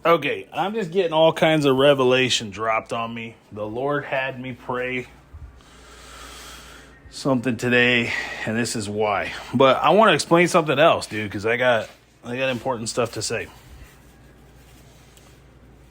Okay, I'm just getting all kinds of revelation dropped on me. The Lord had me pray something today, and this is why. But I want to explain something else, dude, because I got important stuff to say.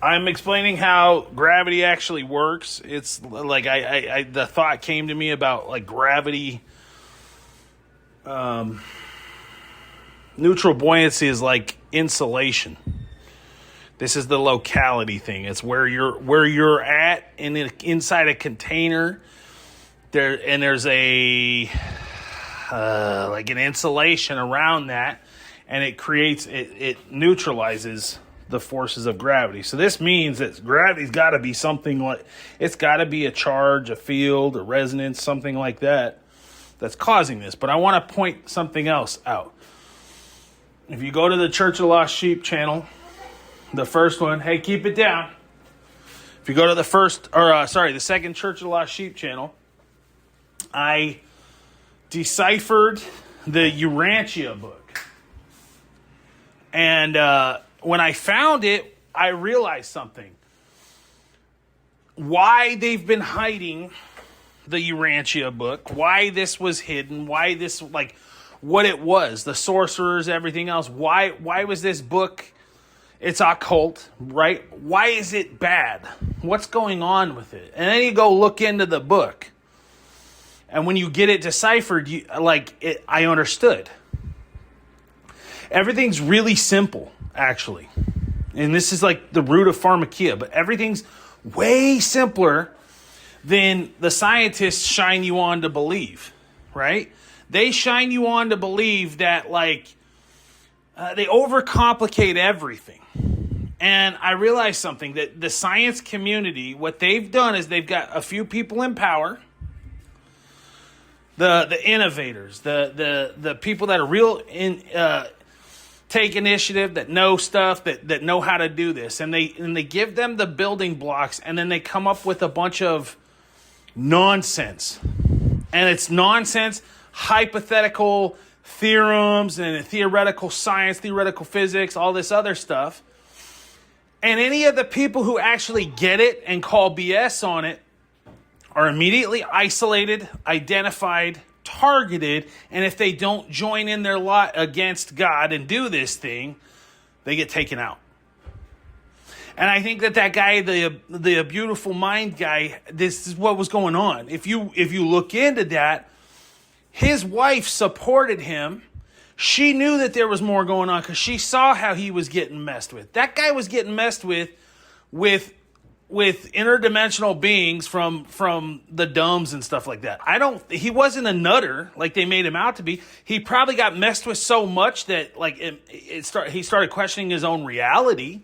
I'm explaining how gravity actually works. It's like the thought came to me about like gravity. Neutral buoyancy is like insulation. This is the locality thing. It's where you're at inside a container. There's a like an insulation around that, and it neutralizes the forces of gravity. So this means that gravity's got to be something like, it's got to be a charge, a field, a resonance, something like that that's causing this. But I want to point something else out. If you go to the Church of Lost Sheep channel, the first one, hey, keep it down. If you go to the second Church of Lost Sheep channel, I deciphered the Urantia book. And when I found it, I realized something. Why they've been hiding the Urantia book, why this was hidden, why this, like, what it was, the sorcerers, everything else. Why was this book, it's occult, right? Why is it bad? What's going on with it? And then you go look into the book. And when you get it deciphered, I understood. Everything's really simple, actually. And this is like the root of pharmakia, but everything's way simpler than the scientists shine you on to believe, right? They shine you on to believe that, they overcomplicate everything. And I realized something, that the science community, what they've done is they've got a few people in power, the innovators, the people that are real take initiative, that know stuff, that know how to do this, and they give them the building blocks, and then they come up with a bunch of nonsense. And it's nonsense, hypothetical theorems and theoretical science, theoretical physics, all this other stuff. And any of the people who actually get it and call BS on it are immediately isolated, identified, targeted, and if they don't join in their lot against God and do this thing, they get taken out. And I think that guy, the beautiful mind guy, this is what was going on. If you look into that, his wife supported him. She knew that there was more going on because she saw how he was getting messed with. That guy was getting messed with interdimensional beings from the domes and stuff like that. He wasn't a nutter like they made him out to be. He probably got messed with so much that he started questioning his own reality.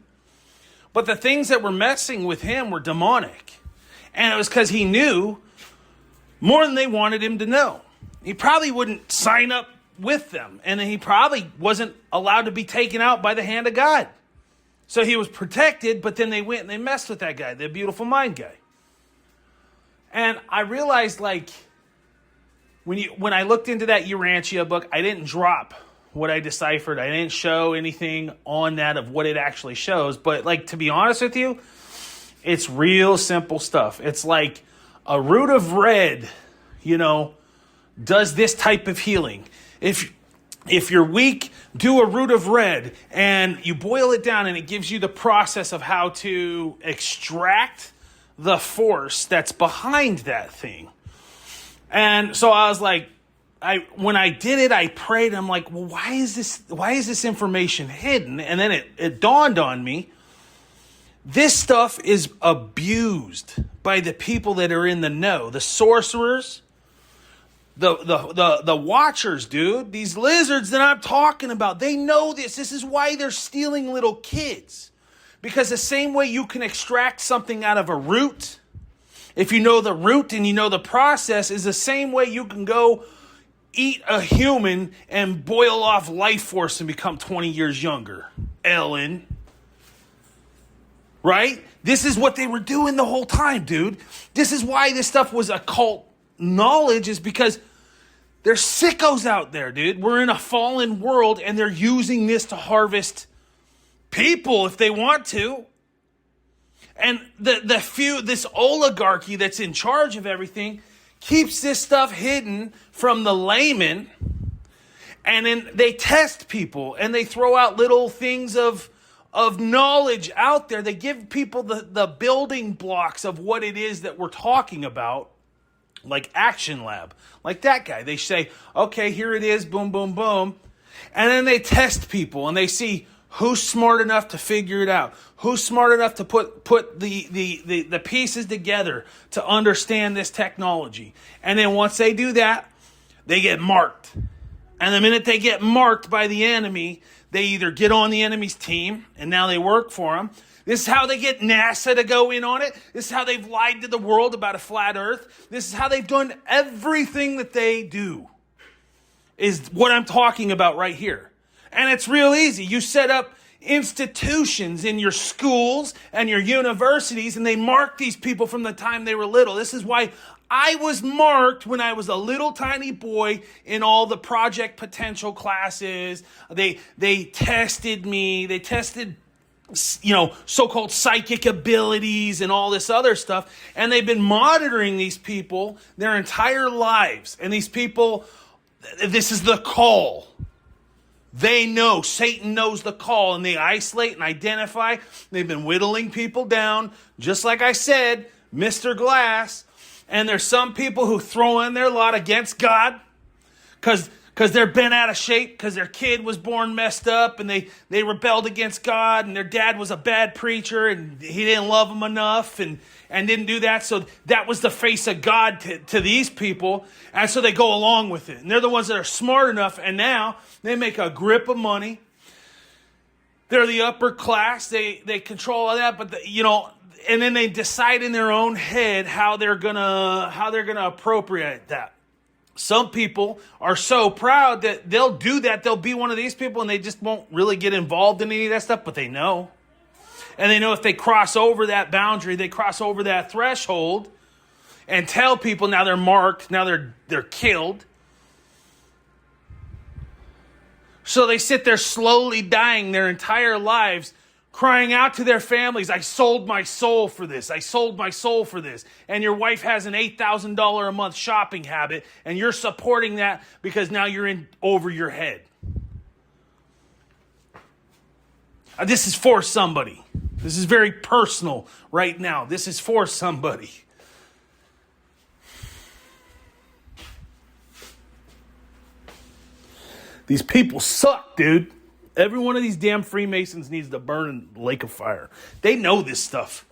But the things that were messing with him were demonic. And it was because he knew more than they wanted him to know. He probably wouldn't sign up with them. And he probably wasn't allowed to be taken out by the hand of God. So he was protected, but then they went and they messed with that guy, the beautiful mind guy. And I realized, when I looked into that Urantia book, I didn't drop what I deciphered. I didn't show anything on that of what it actually shows. But, to be honest with you, it's real simple stuff. It's like a root of red, does this type of healing. If you're weak, do a root of red, and you boil it down, and it gives you the process of how to extract the force that's behind that thing. And so I was like, when I did it, I prayed. I'm like, well, why is this information hidden? And then it dawned on me, this stuff is abused by the people that are in the know, the sorcerers, the watchers, dude. These lizards that I'm talking about, they know this. This is why they're stealing little kids. Because the same way you can extract something out of a root, if you know the root and you know the process, is the same way you can go eat a human and boil off life force and become 20 years younger. Ellen. Right? This is what they were doing the whole time, dude. This is why this stuff was occult knowledge, is because there's sickos out there, dude. We're in a fallen world, and they're using this to harvest people if they want to. And this oligarchy that's in charge of everything keeps this stuff hidden from the layman. And then they test people and they throw out little things of knowledge out there. They give people the building blocks of what it is that we're talking about, like Action Lab, like that guy. They say, okay, here it is, boom, boom, boom. And then they test people and they see who's smart enough to figure it out, who's smart enough to put the pieces together to understand this technology. And then once they do that, they get marked. And the minute they get marked by the enemy, they either get on the enemy's team, and now they work for them. This is how they get NASA to go in on it. This is how they've lied to the world about a flat earth. This is how they've done everything that they do, is what I'm talking about right here. And it's real easy. You set up institutions in your schools and your universities, and they mark these people from the time they were little. This is why I was marked when I was a little tiny boy in all the Project Potential classes. They tested me. They tested, so-called psychic abilities and all this other stuff. And they've been monitoring these people their entire lives. And these people, this is the call. They know, Satan knows the call, and they isolate and identify. They've been whittling people down, just like I said, Mr. Glass. And there's some people who throw in their lot against God because they're bent out of shape, because their kid was born messed up and they rebelled against God, and their dad was a bad preacher and he didn't love them enough and didn't do that. So that was the face of God to these people. And so they go along with it. And they're the ones that are smart enough, and now they make a grip of money. They're the upper class. They control all that, but and then they decide in their own head how they're gonna appropriate that. Some people are so proud that they'll do that. They'll be one of these people, and they just won't really get involved in any of that stuff, but they know. And they know if they cross over that boundary, they cross over that threshold and tell people, now they're marked, now they're killed. So they sit there slowly dying their entire lives, crying out to their families, I sold my soul for this. I sold my soul for this. And your wife has an $8,000 a month shopping habit, and you're supporting that because now you're in over your head. This is for somebody. This is very personal right now. This is for somebody. These people suck, dude. Every one of these damn Freemasons needs to burn in the lake of fire. They know this stuff.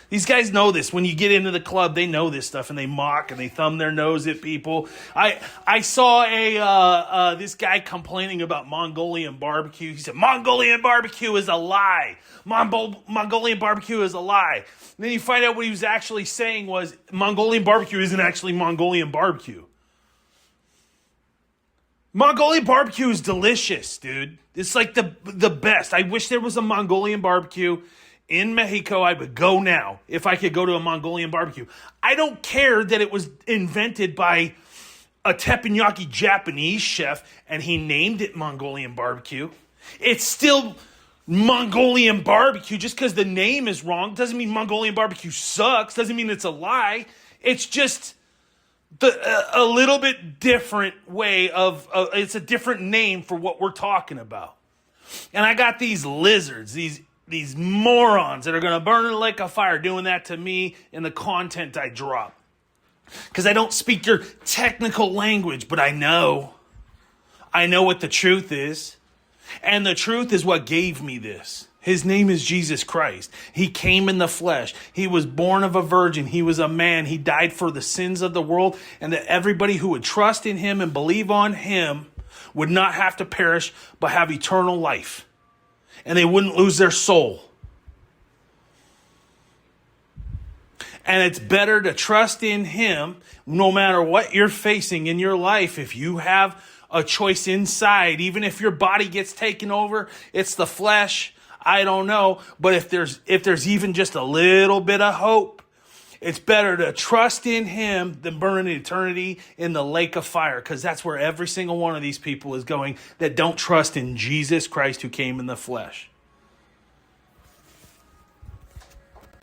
These guys know this. When you get into the club, they know this stuff, and they mock and they thumb their nose at people. I saw this guy complaining about Mongolian barbecue. He said, Mongolian barbecue is a lie. Mongolian barbecue is a lie. And then you find out what he was actually saying was Mongolian barbecue isn't actually Mongolian barbecue. Mongolian barbecue is delicious, dude. It's like the best. I wish there was a Mongolian barbecue in Mexico. I would go now if I could go to a Mongolian barbecue. I don't care that it was invented by a teppanyaki Japanese chef and he named it Mongolian barbecue. It's still Mongolian barbecue. Just because the name is wrong doesn't mean Mongolian barbecue sucks. Doesn't mean it's a lie. It's just a little bit different way of it's a different name for what we're talking about. And I got these lizards, these morons that are going to burn in the lake of fire doing that to me in the content I drop. Because I don't speak your technical language, but I know what the truth is. And the truth is what gave me this. His name is Jesus Christ. He came in the flesh. He was born of a virgin. He was a man. He died for the sins of the world, and that everybody who would trust in him and believe on him would not have to perish but have eternal life. And they wouldn't lose their soul. And it's better to trust in him no matter what you're facing in your life. If you have a choice inside, even if your body gets taken over, it's the flesh. I don't know, but if there's even just a little bit of hope, it's better to trust in him than burn an eternity in the lake of fire, because that's where every single one of these people is going that don't trust in Jesus Christ who came in the flesh.